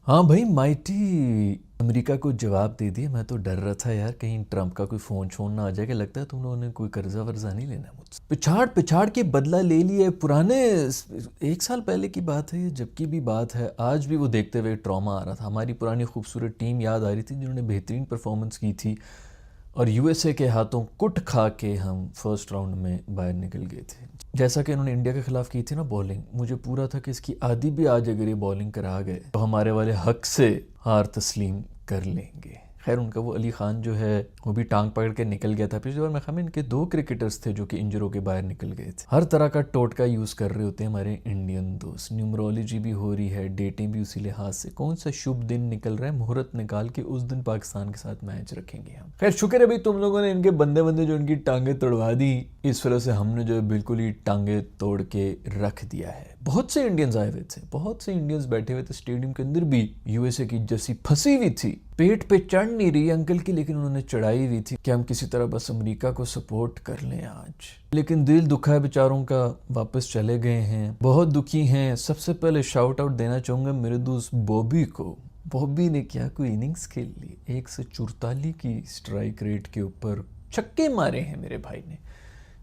हाँ भाई, mighty America को जवाब दे दिया। मैं तो डर रहा था यार, कहीं ट्रम्प का कोई फ़ोन छोन ना आ जाए कि लगता है तुम लोगों ने कोई कर्जा वर्जा नहीं लेना मुझसे। पिछाड़ पिछाड़ के बदला ले लिए पुराने। 1 साल पहले की बात है, जबकि भी बात है, आज भी वो देखते हुए ट्रॉमा आ रहा था। हमारी पुरानी खूबसूरत टीम याद आ रही थी जिन्होंने बेहतरीन परफॉर्मेंस की थी, और यूएसए के हाथों कुट खा के हम फर्स्ट राउंड में बाहर निकल गए थे। जैसा कि उन्होंने इंडिया के खिलाफ की थी ना बॉलिंग, मुझे पूरा था कि इसकी आधी भी आज अगर ये बॉलिंग करा गए तो हमारे वाले हक से हार तस्लीम कर लेंगे। खैर, उनका वो अली खान जो है वो भी टांग पकड़ के निकल गया था। पिछली बार मैं खम इनके 2 क्रिकेटर्स थे जो कि इंजर होकर बाहर निकल गए थे। हर तरह का टोटका यूज़ कर रहे होते हैं हमारे इंडियन दोस्त। न्यूमरोलॉजी भी हो रही है, डेटें भी उसी लिहाज से, कौन सा शुभ दिन निकल रहा है, मुहूर्त निकाल के उस दिन पाकिस्तान के साथ मैच रखेंगे हम। खैर, शुक्र है भाई तुम लोगों ने इनके बंदे बंदे जो इनकी टांगे तोड़वा दी, इस वजह से हमने जो है बिल्कुल ही टांगे तोड़ के रख दिया है। बहुत से इंडियंस आए हुए थे, बहुत से इंडियंस बैठे हुए थे स्टेडियम के अंदर भी। यूएसए की जर्सी फंसी हुई थी, पेट पे चढ़ नहीं रही अंकल की, लेकिन उन्होंने चढ़ाई हुई थी कि हम किसी तरह बस अमेरिका को सपोर्ट कर लें आज। लेकिन दिल दुखा है बेचारों का, वापस चले गए हैं, बहुत दुखी हैं। सबसे पहले शाउट आउट देना चाहूँगा मेरे दोस्त बॉबी को। बॉबी ने क्या कोई इनिंग्स खेल ली, 144 की स्ट्राइक रेट के ऊपर छक्के मारे हैं मेरे भाई ने,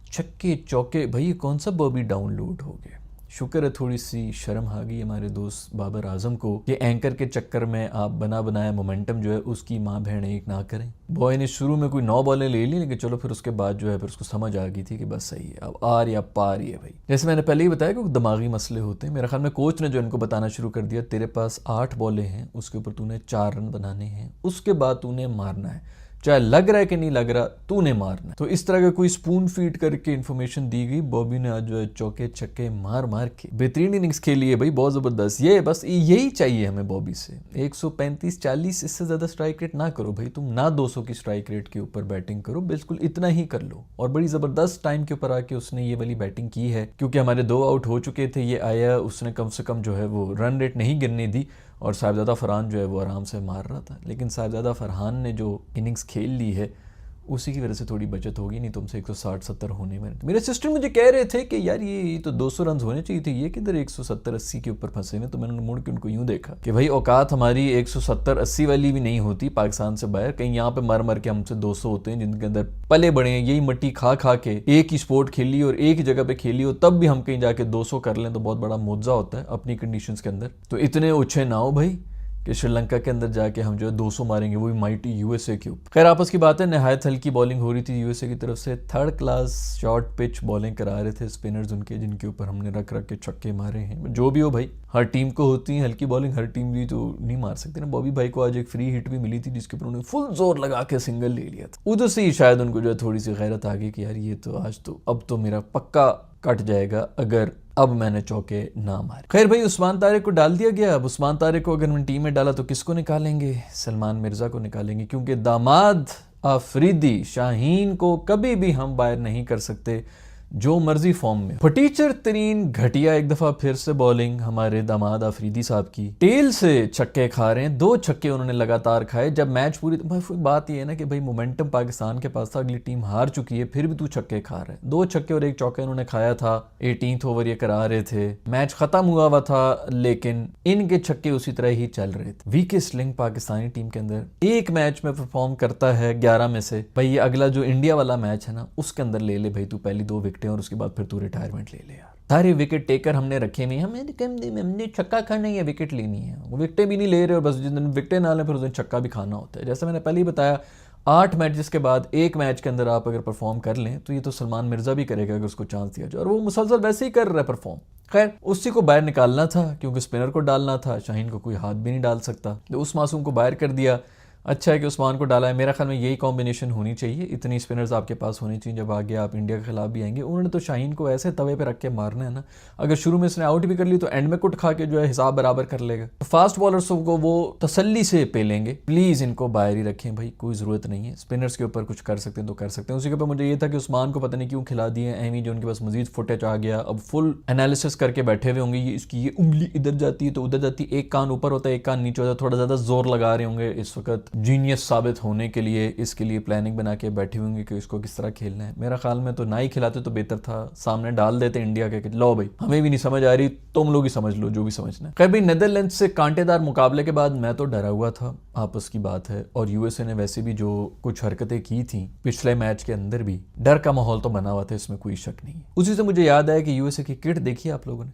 छक्के चौके। भाई ये कौन सा बॉबी डाउनलोड हो गया। शुक्र है थोड़ी सी शर्म आ गई हमारे दोस्त बाबर आजम को कि एंकर के चक्कर में आप बना बनाया मोमेंटम जो है उसकी माँ बहन एक ना करें। बॉय ने शुरू में कोई 9 बॉलें ले ली, लेकिन चलो फिर उसके बाद जो है फिर उसको समझ आ गई थी कि बस सही है, अब आर या पार ही है भाई। जैसे मैंने पहले ही बताया कि दिमागी मसले होते हैं। मेरे ख्याल में कोच ने जो इनको बताना शुरू कर दिया, तेरे पास 8 बॉलें हैं, उसके ऊपर तूने 4 रन बनाने हैं, उसके बाद तूने मारना है, चाहे लग रहा है कि नहीं लग रहा, तूने मारना। तो इस तरह का कोई स्पून फीड करके इन्फॉर्मेशन दी गई। बॉबी ने आज जो है चौके छक्के मार मार के बेहतरीन इनिंग्स खेली है भाई, बहुत जबरदस्त। ये बस यही चाहिए हमें बॉबी से। 135-40 इससे ज्यादा स्ट्राइक रेट ना करो भाई, तुम ना 200 की स्ट्राइक रेट के ऊपर बैटिंग करो, बिल्कुल इतना ही कर लो। और बड़ी जबरदस्त टाइम के ऊपर आके उसने ये वाली बैटिंग की है, क्योंकि हमारे 2 आउट हो चुके थे। ये आया, उसने कम से कम जो है वो रन रेट नहीं गिरने दी, और साहिबजादा फरहान जो है वो आराम से मार रहा था। लेकिन साहिबजादा फरहान ने जो इनिंग्स खेल ली है उसी की वजह से थोड़ी बचत होगी, नहीं तुमसे 160-70 होने में। मेरे सिस्टर मुझे कह रहे थे कि यार ये तो 200 रन होने चाहिए थे, ये किधर 170-80 के ऊपर फंसे हुए। तो मैंने मुड़ के उनको यूं देखा कि भाई औकात हमारी 170-80 वाली भी नहीं होती पाकिस्तान से बाहर, कहीं यहाँ पे मर मर के हमसे 200 होते हैं जिनके अंदर पले बड़े हैं, यही मिट्टी खा खा के एक ही स्पोर्ट खेली और एक ही जगह पे खेली हो, तब भी हम कहीं जाके 200 कर लें तो बहुत बड़ा मुआवजा होता है अपनी कंडीशंस के अंदर। तो इतने ओछे ना हो भाई कि श्रीलंका के अंदर जाके हम जो है 200 मारेंगे, वो भी माइटी यूएसए के ऊपर। खैर, आपस की बात है, नहायत हल्की बॉलिंग हो रही थी यूएसए की तरफ से। 3rd class short pitch bowling करा रहे थे स्पिनर्स उनके, जिनके ऊपर हमने रख रख के छक्के मारे हैं। जो भी हो भाई, हर टीम को होती है हल्की बॉलिंग, हर टीम भी तो नहीं मार सकती ना। बॉबी भाई को आज एक फ्री हिट भी मिली थी जिसके ऊपर उन्होंने फुल जोर लगा के सिंगल ले लिया था। उधर से ही शायद उनको जो है थोड़ी सी गैरत आ गई कि यार ये तो आज तो अब तो मेरा पक्का कट जाएगा अगर अब मैंने चौके ना मारे। खैर भाई, उस्मान तारिक को डाल दिया गया। अब उस्मान तारिक को अगर मैंने टीम में डाला तो किसको निकालेंगे? सलमान मिर्जा को निकालेंगे, क्योंकि दामाद आफरीदी शाहीन को कभी भी हम बाहर नहीं कर सकते जो मर्जी फॉर्म में। फटीचर तरीन घटिया एक दफा फिर से बॉलिंग हमारे दामाद आफरीदी साहब की, टेल से छक्के खा रहे हैं। 2 छक्के उन्होंने लगातार खाए जब मैच पूरी। बात ये है ना कि भाई मोमेंटम पाकिस्तान के पास था, अगली टीम हार चुकी है, फिर भी तू छक्के खा रहे हैं। 2 छक्के और 1 चौका उन्होंने खाया था। 18th ओवर ये करा रहे थे, मैच खत्म हुआ हुआ था, लेकिन इनके छक्के उसी तरह ही चल रहे थे। वीकेस्ट लिंक पाकिस्तानी टीम के अंदर एक मैच में परफॉर्म करता है 11 में से। भाई ये अगला जो इंडिया वाला मैच है ना, उसके अंदर ले ले भाई तू पहली 2 विकेटें, और उसके बाद फिर तू रिटायरमेंट ले ले यार। सारे विकेट टेकर हमने रखे हुए, हमने छक्का खाना है या विकेट लेनी है। वो विकेटें भी नहीं ले रहे, और बस जिस दिन विकेटें ना लें फिर उस दिन छक्का भी खाना होता है। जैसे मैंने पहले ही बताया, 8 मैचेस के बाद एक मैच के अंदर आप अगर परफॉर्म कर लें तो ये तो सलमान मिर्जा भी करेगा अगर उसको चांस दिया जाए, और वो मुसलसल वैसे ही कर रहा है परफॉर्म। खैर, उसी को बाहर निकालना था क्योंकि स्पिनर को डालना था, शाहीन को कोई हाथ भी नहीं डाल सकता, तो उस मासूम को बाहर कर दिया। अच्छा है कि उस्मान को डाला है। मेरा ख्याल में यही कॉम्बिनेशन होनी चाहिए, इतनी स्पिनर्स आपके पास होनी चाहिए जब आगे आप इंडिया के खिलाफ भी आएंगे। उन्होंने तो शाहीन को ऐसे तवे पे रख के मारना है ना, अगर शुरू में इसने आउट भी कर ली तो एंड में कुट खा के जो है हिसाब बराबर कर लेगा। तो फास्ट बॉलर्स को वो तसल्ली से पेलेंगे। प्लीज इनको बाहर ही रखें भाई, कोई जरूरत नहीं है। स्पिनर्स के ऊपर कुछ कर सकते हैं तो कर सकते हैं। उसी के ऊपर मुझे ये था कि उस्मान को पता नहीं क्यों खिला दिए एमी, जो उनके पास मजीद फुटेज आ गया, अब फुल एनालिसिस करके बैठे हुए होंगे, ये इसकी ये उंगली इधर जाती है तो उधर जाती है, एक कान ऊपर होता है एक कान नीचे होता है, थोड़ा ज्यादा जोर लगा रहे होंगे इस वक्त जीनियस साबित होने के लिए इसके लिए प्लानिंग बना के बैठे होंगे कि इसको किस तरह खेलना है। मेरा ख्याल में तो ना ही खिलाते तो बेहतर था, सामने डाल देते इंडिया के कि लो भाई हमें भी नहीं समझ आ रही, तुम लोग ही समझ लो जो भी समझना है। खैर भाई, नीदरलैंड्स से कांटेदार मुकाबले के बाद मैं तो डरा हुआ था, आपस की बात है, और यूएसए ने वैसे भी जो कुछ हरकतें की थी पिछले मैच के अंदर भी डर का माहौल तो बना हुआ था, इसमें कोई शक नहीं। उसी से मुझे याद आया कि यूएसए की किट देखी आप लोगों ने,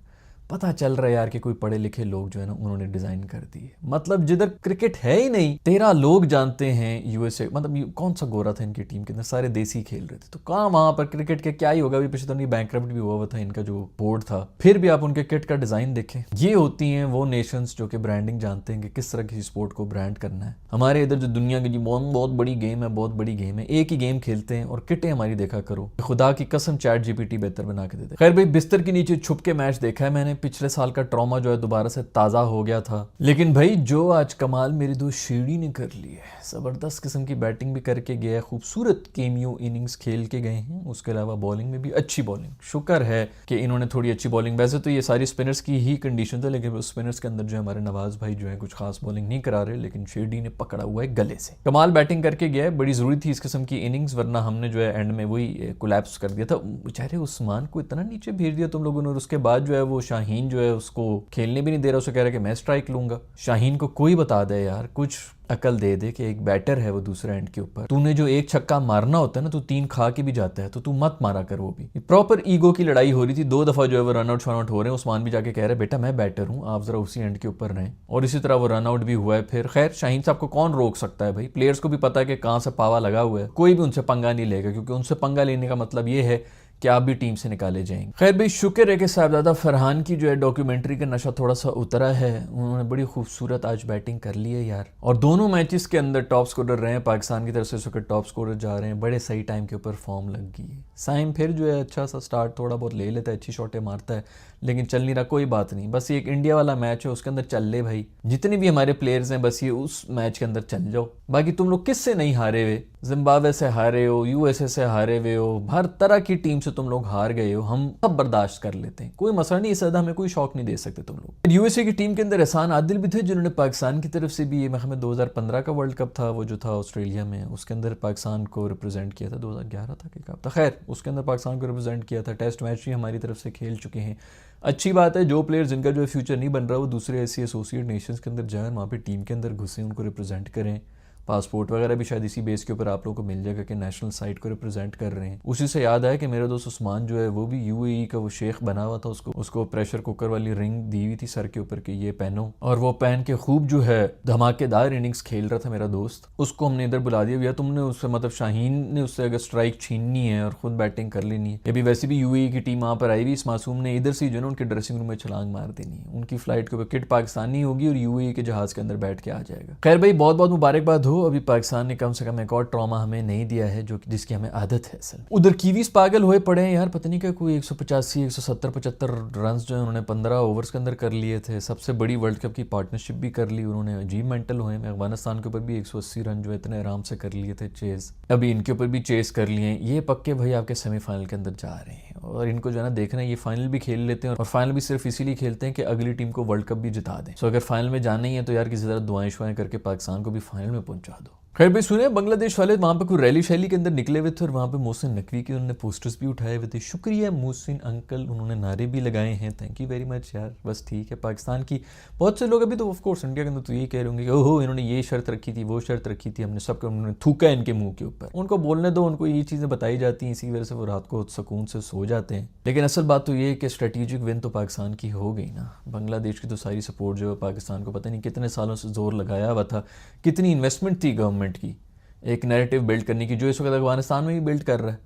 पता चल रहा है यार कि कोई पढ़े लिखे लोग जो है ना उन्होंने डिजाइन कर दी है। मतलब जिधर क्रिकेट है ही नहीं, 13 लोग जानते हैं यूएसए, मतलब कौन सा गोरा था इनकी टीम के अंदर, सारे देसी खेल रहे थे, तो कहाँ वहां पर क्रिकेट के क्या ही होगा। अभी पिछले तो नहीं बैंकरप्ट भी हुआ था इनका जो बोर्ड था, फिर भी आप उनके किट का डिजाइन देखें। ये होती हैं वो नेशंस जो कि ब्रांडिंग जानते हैं कि किस तरह किसी स्पोर्ट को ब्रांड करना है। हमारे इधर जो दुनिया की जी बहुत बड़ी गेम है, बहुत बड़ी गेम है, एक ही गेम खेलते हैं और किटें हमारी देखा करो, खुदा की कसम चैट जीपीटी बेहतर बना के देते। खैर भाई, बिस्तर के नीचे छुप के मैच देखा है मैंने, पिछले साल का ट्रॉमा जो है दोबारा से ताज़ा हो गया था। लेकिन भाई जो आज कमाल मेरी दोस्त शीडी ने कर ली है, ज़बरदस्त किस्म की बैटिंग भी करके गया है, खूबसूरत केमियो इनिंग्स खेल के गए हैं, उसके अलावा बॉलिंग में भी अच्छी बॉलिंग, शुक्र है कि इन्होंने थोड़ी अच्छी बॉलिंग, वैसे तो ये सारी स्पिनर्स की ही कंडीशन था, लेकिन स्पिनर्स के अंदर जो है हमारे नवाज भाई जो है कुछ खास बॉलिंग नहीं करा रहे, लेकिन शीडी ने पकड़ा हुआ है गले से, कमाल बैटिंग करके गया है। बड़ी ज़रूरी थी इस किस्म की इनिंग्स, वरना हमने जो है एंड में वही कोलैप्स कर दिया था। बेचारे उस्मान को इतना नीचे भेज दिया तुम लोगों ने, और उसके बाद जो है वो शाहीन जो है उसको खेलने भी नहीं दे रहा, उसे कह रहा है कि मैं स्ट्राइक लूंगा। शाहीन को कोई बता दे यार, कुछ अकल दे दे कि एक बैटर है वो दूसरे एंड के ऊपर, तूने जो एक छक्का मारना होता है ना, तू 3 खा के भी जाता है, तो तू मत मारा कर। वो भी प्रॉपर ईगो की लड़ाई हो रही थी, 2 दफा जो है वो रन आउट हो रहे हैं। उस्मान भी जाके कह रहे हैं बेटा मैं बैटर हूं, आप जरा उसी एंड के ऊपर रहें, और इसी तरह वो रन आउट भी हुआ है। फिर खैर शाहीन साहब को कौन रोक सकता है भाई, प्लेयर्स को भी पता है कि कहां से पावा लगा हुआ है, कोई भी उनसे पंगा नहीं लेगा, क्योंकि उनसे पंगा लेने का मतलब ये है कि आप भी टीम से निकाले जाएंगे। खैर भाई, शुक्र है कि साहबजादा फरहान की जो है डॉक्यूमेंट्री का नशा थोड़ा सा उतरा है, उन्होंने बड़ी खूबसूरत आज बैटिंग कर ली है यार, और दोनों मैचेस के अंदर टॉप स्कोरर रहे हैं, पाकिस्तान की तरफ से इस वक्त टॉप स्कोरर जा रहे हैं, बड़े सही टाइम के ऊपर फॉर्म लग गई है। साइम फिर जो है अच्छा सा स्टार्ट थोड़ा बहुत ले लेता है, अच्छी शॉटें मारता है, लेकिन चल नहीं रहा, कोई बात नहीं, बस ये एक इंडिया वाला मैच है, उसके अंदर चल ले भाई, जितने भी हमारे प्लेयर्स हैं बस ये उस मैच के अंदर चल जाओ। बाकी तुम लोग किससे नहीं हारे हुए, जिम्बाब्वे से हारे हो, यूएसए से हारे हुए हो, हर तरह की टीम से तुम लोग हार गए हो, हम सब बर्दाश्त कर लेते हैं, कोई मसला नहीं, इससे हमें कोई शौक नहीं दे सकते तुम लोग। यूएसए की टीम के अंदर एहसान आदिल भी थे, जिन्होंने पाकिस्तान की तरफ से भी, ये मैं 2015 का वर्ल्ड कप था वो जो था ऑस्ट्रेलिया में, उसके अंदर पाकिस्तान को रिप्रेजेंट किया था, 2011 था कि कब था, खैर उसके अंदर पाकिस्तान को रिप्रेजेंट किया था, टेस्ट मैच भी हमारी तरफ से खेल चुके हैं। अच्छी बात है, जो प्लेयर जिनका जो है फ्यूचर नहीं बन रहा वो दूसरे ऐसी एसोसिएट नेशंस के अंदर जाएं, वहाँ पे टीम के अंदर घुसें, उनको रिप्रेजेंट करें, पासपोर्ट वगैरह भी शायद इसी बेस के ऊपर आप लोगों को मिल जाएगा कि नेशनल साइट को रिप्रेजेंट कर रहे हैं। उसी से याद आया कि मेरा दोस्त उस्मान जो है वो भी यूएई का वो शेख बना हुआ था, उसको प्रेशर कुकर वाली रिंग दी हुई थी सर के ऊपर कि ये पहनो, और वो पहन के खूब जो है धमाकेदार इनिंग्स खेल रहा था मेरा दोस्त। उसको हमने इधर बुला दिया, भैया तुमने उससे, मतलब शाहीन ने उससे अगर स्ट्राइक छीननी है और खुद बैटिंग कर लेनी है, अभी वैसे भी यूएई की टीम वहाँ पर आई हुई, इस मासूम ने इधर से जो है उनके ड्रेसिंग रूम में छलांग मार देनी है, उनकी फ्लाइट के ऊपर किट पाकिस्तानी होगी और यूएई के जहाज के अंदर बैठ के आ जाएगा। खैर भाई, बहुत बहुत मुबारकबाद हो, अभी पाकिस्तान ने कम से कम एक और ट्रॉमा हमें नहीं दिया है जो जिसकी हमें आदत है। असल उधर कीवीज पागल हुए पड़े हैं यार, पता नहीं क्या कोई 185 170 75 रन जो है उन्होंने 15 ओवर्स के अंदर कर लिए थे, सबसे बड़ी वर्ल्ड कप की पार्टनरशिप भी कर ली उन्होंने, अजीब मेंटल हुए हैं। अफगानिस्तान के ऊपर भी 180 रन जो है इतने आराम से कर लिए थे चेस, अभी इनके ऊपर भी चेस कर लिए हैं। ये पक्के भाई आपके सेमीफाइनल के अंदर जा रहे हैं, और इनको जो है ना देखना है, ये फाइनल भी खेल लेते हैं, और फाइनल भी सिर्फ इसीलिए खेलते हैं कि अगली टीम को वर्ल्ड कप भी जिता दें। सो अगर फाइनल में जाना ही है तो यार किसी तरह दुआएं शुआएं करके पाकिस्तान को भी फाइनल में पहुंचा दो। खैर भाई, सुने बांग्लादेश वाले वहाँ पे कोई रैली शैली के अंदर निकले हुए थे, और वहाँ पे मोहसिन नकवी के उन्होंने पोस्टर्स भी उठाए हुए थे। शुक्रिया मोहसिन अंकल, उन्होंने नारे भी लगाए हैं, थैंक यू वेरी मच यार। बस ठीक है, पाकिस्तान की बहुत से लोग अभी तो ऑफ कोर्स इंडिया के अंदर तो यही कह रहे होंगे कि ओहो इन्होंने ये शर्त रखी थी, वो शर्त रखी थी, हमने सबको उन्होंने थूका इनके मुंह के ऊपर। उनको बोलने दो, उनको ये चीज़ें बताई जाती हैं, इसी वजह से वो रात को सुकून से सो जाते हैं। लेकिन असल बात तो ये है कि स्ट्रेटेजिक विन तो पाकिस्तान की हो गई ना। बांग्लादेश की तो सारी सपोर्ट जो है पाकिस्तान को पता नहीं कितने सालों से जोर लगाया हुआ था, कितनी इन्वेस्टमेंट थी गवर्नमेंट की एक नैरेटिव बिल्ड करने की, जो इस वक्त अफगानिस्तान में भी बिल्ड कर रहा है,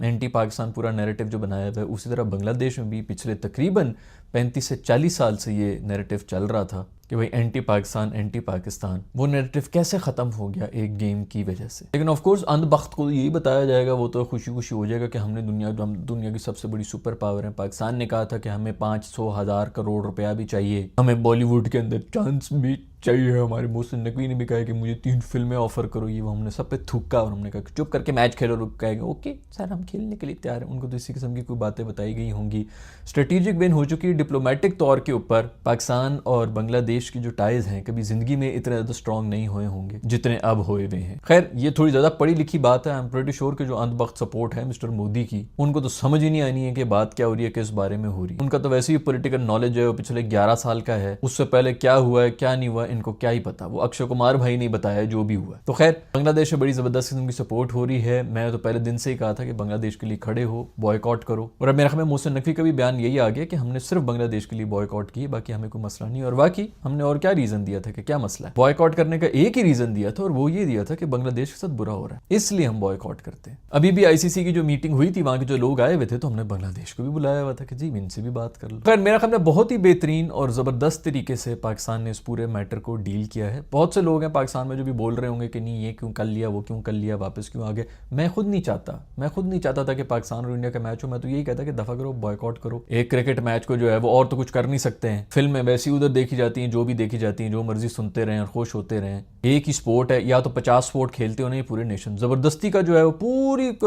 एंटी पाकिस्तान पूरा नैरेटिव जो बनाया हुआ है। उसी तरह बांग्लादेश में भी पिछले तकरीबन 35 से 40 साल से ये नैरेटिव चल रहा था कि भाई एंटी पाकिस्तान एंटी पाकिस्तान, वो नैरेटिव कैसे ख़त्म हो गया एक गेम की वजह से। लेकिन ऑफ कोर्स अंधबख्त को यही बताया जाएगा, वो तो खुशी खुशी हो जाएगा कि हमने हम दुनिया की सबसे बड़ी सुपर पावर है। पाकिस्तान ने कहा था कि हमें 500,000 करोड़ रुपया भी चाहिए, हमें बॉलीवुड के अंदर चांस भी चाहिए। हमारे मोहसिन नकवी ने भी कहा कि मुझे 3 फिल्में ऑफर करो, ये वो हमने सब पे थूका, और हमने कहा चुप करके मैच खेलो। रुक कहेंगे ओके सर हम खेलने के लिए तैयार हैं, उनको तो इसी किस्म की कोई बातें बताई गई होंगी। स्ट्रेटेजिक विन हो चुकी है डिप्लोमेटिक तौर के ऊपर पाकिस्तान और बांग्लादेश की जो टाइज हैं कभी जिंदगी में इतने ज़्यादा स्ट्रॉन्ग नहीं हुए होंगे जितने अब हुए हुए हैं। खैर ये थोड़ी ज़्यादा पढ़ी लिखी बात है। आई एम प्रीटी श्योर कि जो अंधभक्त सपोर्ट है मिस्टर मोदी की, उनको तो समझ ही नहीं आनी है कि बात क्या हो रही है, किस बारे में हो रही है। उनका तो वैसे ही पॉलिटिकल नॉलेज है वो पिछले 11 साल का है, उससे पहले क्या हुआ है क्या नहीं हुआ इनको क्या ही पता। वो अक्षय कुमार भाई नहीं बताया जो भी हुआ। तो खैर बांग्लादेश से बड़ी जबरदस्त किस्म की सपोर्ट हो रही है। मैं तो पहले दिन से ही कहा था कि बांग्लादेश के लिए खड़े हो, बॉयकॉट करो। और अब मेरे ख्याल में मोहसिन नकवी का भी बयान यही आ गया कि हमने सिर्फ बांग्लादेश के लिए बॉयकॉट किए, बाकी हमें कोई मसला नहीं। और बाकी हमने और क्या रीजन दिया था कि क्या मसला है। बॉयकॉट करने का एक ही रीजन दिया था और वो ये दिया था कि बांग्लादेश के साथ बुरा हो रहा है, इसलिए हम बॉयकॉट करते हैं। अभी भी आईसीसी की जो मीटिंग हुई थी वहां के जो लोग आए हुए थे तो हमने बांग्लादेश को भी बुलाया हुआ था कि जी इनसे भी बात कर लो। खैर मेरा ख्याल में बहुत ही बेहतरीन और जबरदस्त तरीके से पाकिस्तान ने इस पूरे मैटर को डील किया है। बहुत से लोग हैं पाकिस्तान में जो भी बोल रहे होंगे कि नहीं ये क्यों कर लिया, वो क्यों कर लिया, वापस क्यों आ गए। मैं खुद नहीं चाहता था कि पाकिस्तान और इंडिया का मैच हो। मैं तो यही कहता कि दफा करो, बॉयकॉट करो। एक क्रिकेट मैच को जो है वो और तो कुछ कर नहीं सकते हैं। फिल्में वैसी उधर देखी जाती हैं, जो भी देखी जाती हैं, जो मर्जी सुनते रहें और खुश होते रहें। एक ही स्पोर्ट है, या तो 50 स्पोर्ट खेलते हो नहीं पूरे नेशन। जबरदस्ती का जो है वो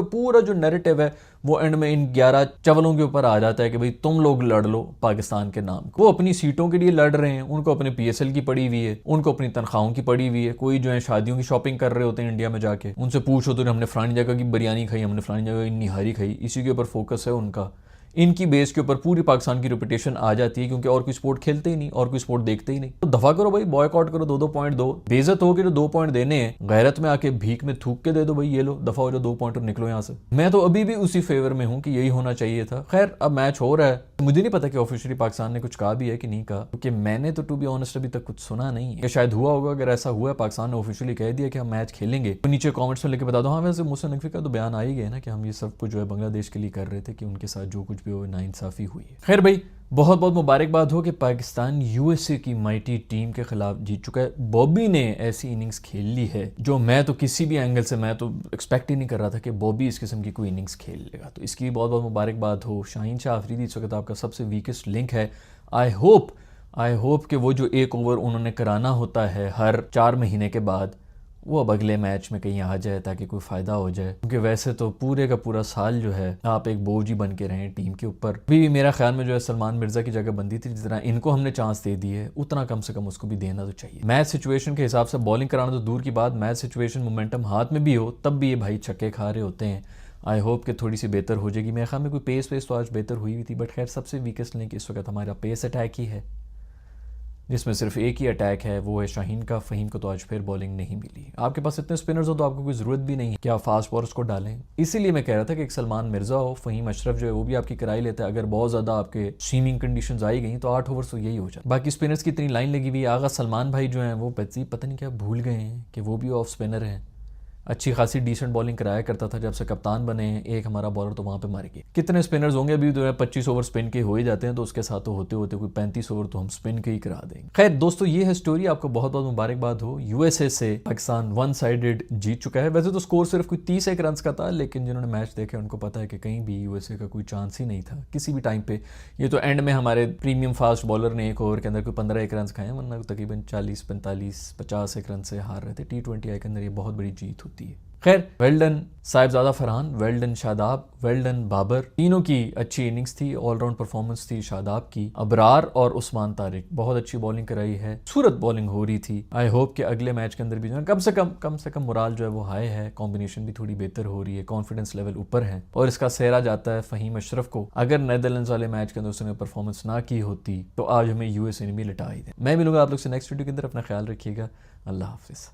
पूरा जो नैरेटिव है वो एंड में इन 11 चवलों के ऊपर आ जाता है कि भाई तुम लोग लड़ लो पाकिस्तान के नाम। वो अपनी सीटों के लिए लड़ रहे हैं, उनको अपने पीएसएल की पड़ी हुई है, उनको अपनी तनख्वाहों की पड़ी हुई है। कोई जो है शादियों की शॉपिंग कर रहे होते हैं इंडिया में जाके, उनसे पूछो तो हमने फलानी जगह की बिरयानी खाई, हमने फलानी जगह की निहारी खाई। इसी के ऊपर फोकस है उनका। इनकी बेस के ऊपर पूरी पाकिस्तान की रेपुटेशन आ जाती है क्योंकि और कोई स्पोर्ट खेलते ही नहीं और कोई स्पोर्ट देखते ही नहीं। तो दफा करो भाई, बॉयकॉट करो, 2-2 पॉइंट दो। बेइज्जत हो के जो 2 पॉइंट देने हैं, गैरत में आके भीख में थूक के दे दो भाई, ये लो दफा हो जाओ, 2 पॉइंट और निकलो यहाँ से। मैं तो अभी भी उसी फेवर में हूँ कि यही होना चाहिए था। खैर अब मैच हो रहा है, मुझे नहीं पता कि ऑफिशियली पाकिस्तान ने कुछ कहा भी है कि नहीं कहा, क्योंकि मैंने तो टू बी ऑनेस्ट अभी तक कुछ सुना नहीं है। शायद हुआ होगा, अगर ऐसा हुआ है पाकिस्तान ने ऑफिशियली कह दिया कि हम मैच खेलेंगे तो नीचे कमेंट्स में लेके बता दो। हाँ वैसे मोहसिन नकवी का तो बयान आ ही गया ना कि हम ये सब कुछ जो है बांग्लादेश के लिए कर रहे थे, कि उनके साथ जो कुछ भी हो नाइंसाफी हुई है। खैर भाई बहुत बहुत मुबारकबाद हो कि पाकिस्तान यूएसए की माइटी टीम के खिलाफ जीत चुका है। बॉबी ने ऐसी इनिंग्स खेल ली है जो मैं तो किसी भी एंगल से मैं तो एक्सपेक्ट ही नहीं कर रहा था कि बॉबी इस किस्म की कोई इनिंग्स खेल लेगा। तो इसकी बहुत बहुत मुबारकबाद हो। शाहीन शाह अफरीदी इस वक्त आपका सबसे वीकेस्ट लिंक है। आई होप कि वो जो एक ओवर उन्होंने कराना होता है हर 4 महीने के बाद, वो अब अगले मैच में कहीं आ जाए ताकि कोई फ़ायदा हो जाए। क्योंकि वैसे तो पूरे का पूरा साल जो है आप एक बोझ ही बन के रहें टीम के ऊपर। अभी भी मेरा ख्याल में जो है सलमान मिर्ज़ा की जगह बनती थी, जितना इनको हमने चांस दे दी है उतना कम से कम उसको भी देना तो चाहिए। मैच सिचुएशन के हिसाब से बॉलिंग कराना तो दूर की बात, मैच सिचुएशन मोमेंटम हाथ में भी हो तब भी ये भाई छक्के खा रहे होते हैं। आई होप कि थोड़ी सी बेहतर हो जाएगी। मेरे ख्याल में कोई पेस तो आज बेहतर हुई हुई थी, बट खैर सबसे वीकेस्ट लिंक इस वक्त हमारा पेस अटैक ही है, जिसमें सिर्फ एक ही अटैक है, वो है शाहीन का। फ़हीम को तो आज फिर बॉलिंग नहीं मिली। आपके पास इतने स्पिनर्स हो तो आपको कोई ज़रूरत भी नहीं है कि आप फास्ट बॉलर्स को डालें। इसीलिए मैं कह रहा था कि एक सलमान मिर्ज़ा हो, फ़हीम अशरफ जो है वो भी आपकी किराए लेता है। अगर बहुत ज़्यादा आपके स्ट्रीमिंग कंडीशंस आई गई तो 8 ओवर्स तो यही हो जाए। बाकी स्पिनर्स की इतनी लाइन लगी हुई है। आगा सलमान भाई जो हैं वो पता नहीं क्या भूल गए हैं कि वो भी ऑफ स्पिनर हैं। अच्छी खासी डिसेंट बॉलिंग कराया करता था जब से कप्तान बने हैं। एक हमारा बॉलर तो वहाँ पे मर गया। कितने स्पिनर्स होंगे अभी जो है 25 ओवर स्पिन के हो ही जाते हैं, तो उसके साथ तो होते होते कोई 35 ओवर तो हम स्पिन के ही करा देंगे। खैर दोस्तों ये है स्टोरी। आपको बहुत बहुत मुबारकबाद हो। यूएसए से पाकिस्तान 1 साइडेड जीत चुका है। वैसे तो स्कोर सिर्फ कोई 30 रन का था, लेकिन जिन्होंने मैच देखे उनको पता है कि कहीं भी यूएसए का कोई चांस ही नहीं था किसी भी टाइम पे। ये तो एंड में हमारे प्रीमियम फास्ट बॉलर ने एक ओवर के अंदर कोई 15 रन खाए, वरना तकरीबन 40, 45, 50 रन से हार रहे थे। T20 के अंदर ये बहुत बड़ी जीत होती है। खैर well done Sahibzada Farhan, well done Shadab, well done Babar. तीनों की अच्छी इनिंग्स थी, ऑलराउंड परफॉर्मेंस थी शादाब की। अबरार और उस्मान तारिक बहुत अच्छी बॉलिंग कराई है, खूबसूरत बॉलिंग हो रही थी। आई होप कि अगले मैच के अंदर भी जो है कम से कम मोराल जो है वो हाई है, कॉम्बिनेशन भी थोड़ी बेहतर हो रही है, कॉन्फिडेंस लेवल ऊपर है। और इसका सेहरा जाता है फ़हीम अशरफ को। अगर नेदरलैंड्स वाले मैच के अंदर उसने परफॉर्मेंस ना की होती तो आज हमें यूएसए ने भी लिटा ही दे। मैं मिलूंगा आप लोग से नेक्स्ट वीडियो के अंदर। अपना ख्याल रखिएगा। अल्लाह हाफिज़।